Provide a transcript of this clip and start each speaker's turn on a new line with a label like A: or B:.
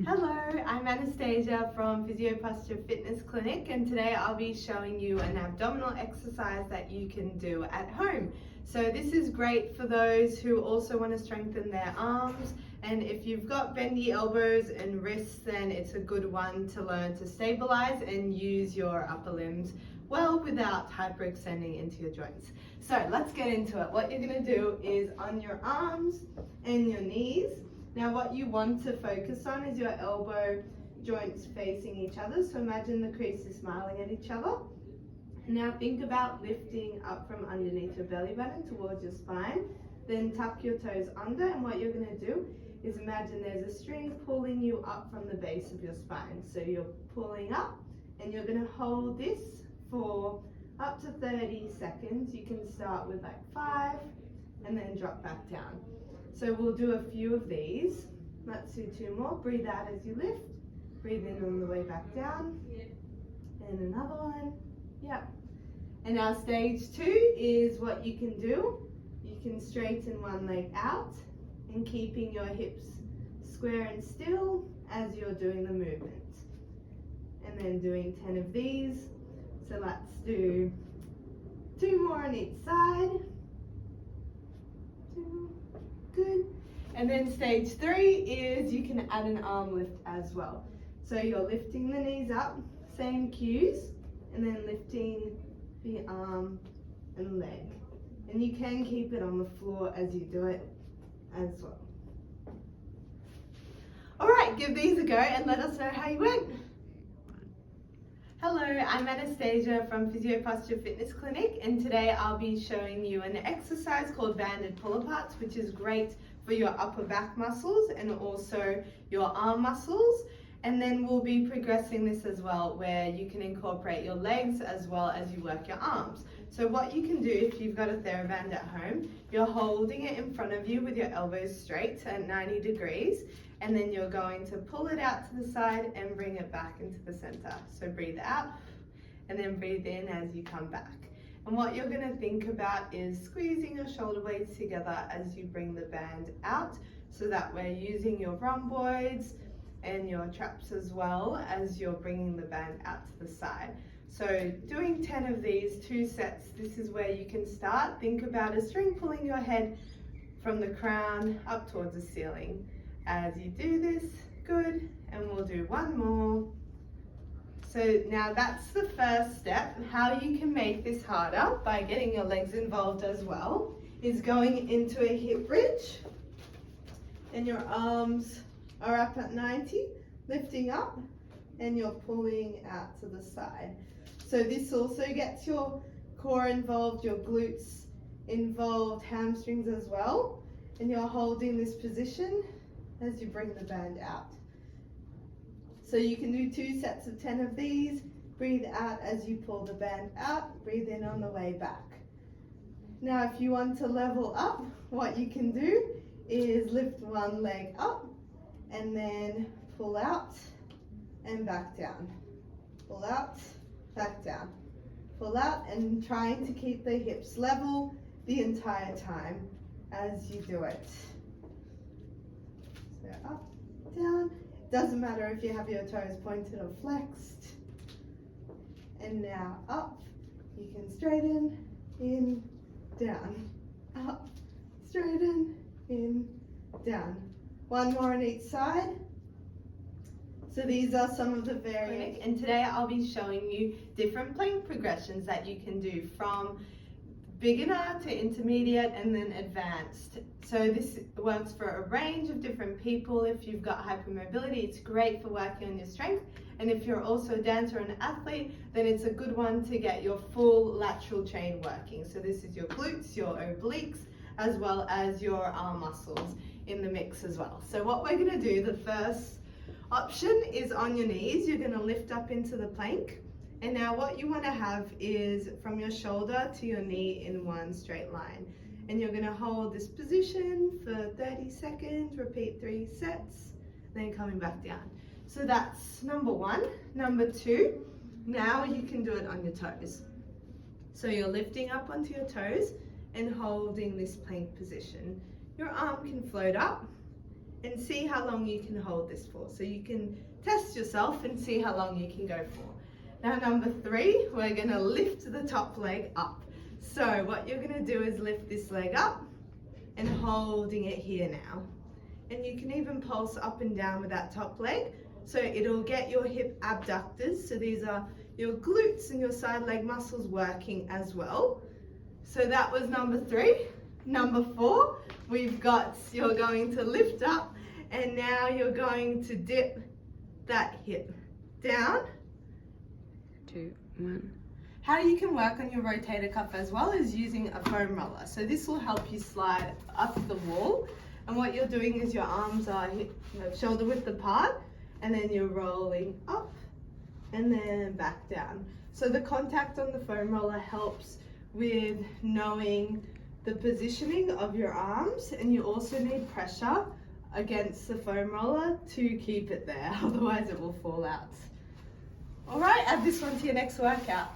A: Hello, I'm Anastasia from Physioposture Fitness Clinic, and today I'll be showing you an abdominal exercise that you can do at home. So this is great for those who also want to strengthen their arms, and if you've got bendy elbows and wrists, then it's a good one to learn to stabilize and use your upper limbs well without hyperextending into your joints. So let's get into it. What you're going to do is on your arms and your knees. Now what you want to focus on is your elbow joints facing each other. So imagine the creases smiling at each other. Now think about lifting up from underneath your belly button towards your spine. Then tuck your toes under, and what you're going to do is imagine there's a string pulling you up from the base of your spine. So you're pulling up and you're going to hold this for up to 30 seconds. You can start with like 5 and then drop back down. So we'll do a few of these. Let's do 2 more. Breathe out as you lift. Breathe in on the way back down. And another one. Yep. And our stage 2 is what you can do. You can straighten one leg out and keeping your hips square and still as you're doing the movement. And then doing 10 of these. So let's do 2 more on each side. 2. Good. And then stage 3 is you can add an arm lift as well. So you're lifting the knees up, same cues, and then lifting the arm and leg. And you can keep it on the floor as you do it as well. All right, give these a go and let us know how you went. Hello, I'm Anastasia from Physioposture Fitness Clinic, and today I'll be showing you an exercise called banded pull-aparts, which is great for your upper back muscles and also your arm muscles. And then we'll be progressing this as well, where you can incorporate your legs as well as you work your arms. So what you can do if you've got a TheraBand at home, you're holding it in front of you with your elbows straight at 90 degrees, and then you're going to pull it out to the side and bring it back into the center. So breathe out and then breathe in as you come back. And what you're going to think about is squeezing your shoulder blades together as you bring the band out, so that we're using your rhomboids and your traps as well as you're bringing the band out to the side. So doing 10 of these, 2 sets, this is where you can start. Think about a string pulling your head from the crown up towards the ceiling. As you do this, good, and we'll do 1 more. So now that's the first step. How you can make this harder by getting your legs involved as well is going into a hip bridge, and your arms are up at 90, lifting up, and you're pulling out to the side. So this also gets your core involved, your glutes involved, hamstrings as well, and you're holding this position as you bring the band out. So you can do 2 sets of 10 of these. Breathe out as you pull the band out, breathe in on the way back. Now if you want to level up, what you can do is lift one leg up and then pull out and back down. Pull out, back down. Pull out, and trying to keep the hips level the entire time as you do it. So up, down. Doesn't matter if you have your toes pointed or flexed. And now up. You can straighten, in, down. Up, straighten, in, down. 1 more on each side. So these are some of the variants. And today I'll be showing you different plank progressions that you can do, from beginner to intermediate and then advanced. So this works for a range of different people. If you've got hypermobility, it's great for working on your strength. And if you're also a dancer and an athlete, then it's a good one to get your full lateral chain working. So this is your glutes, your obliques, as well as your arm muscles in the mix as well. So what we're gonna do, the first option is on your knees. You're gonna lift up into the plank. And now what you want to have is from your shoulder to your knee in one straight line. And you're going to hold this position for 30 seconds, repeat 3 sets, then coming back down. So that's number 1. Number 2, now you can do it on your toes. So you're lifting up onto your toes and holding this plank position. Your arm can float up and see how long you can hold this for. So you can test yourself and see how long you can go for. Now number 3, we're gonna lift the top leg up. So what you're gonna do is lift this leg up and holding it here now. And you can even pulse up and down with that top leg. So it'll get your hip abductors. So these are your glutes and your side leg muscles working as well. So that was number 3. Number 4, we've got, you're going to lift up and now you're going to dip that hip down.
B: 2, 1.
A: How you can work on your rotator cuff as well is using a foam roller. So this will help you slide up the wall. And what you're doing is your arms are shoulder width apart, and then you're rolling up and then back down. So the contact on the foam roller helps with knowing the positioning of your arms, and you also need pressure against the foam roller to keep it there, otherwise it will fall out. All right, add this one to your next workout.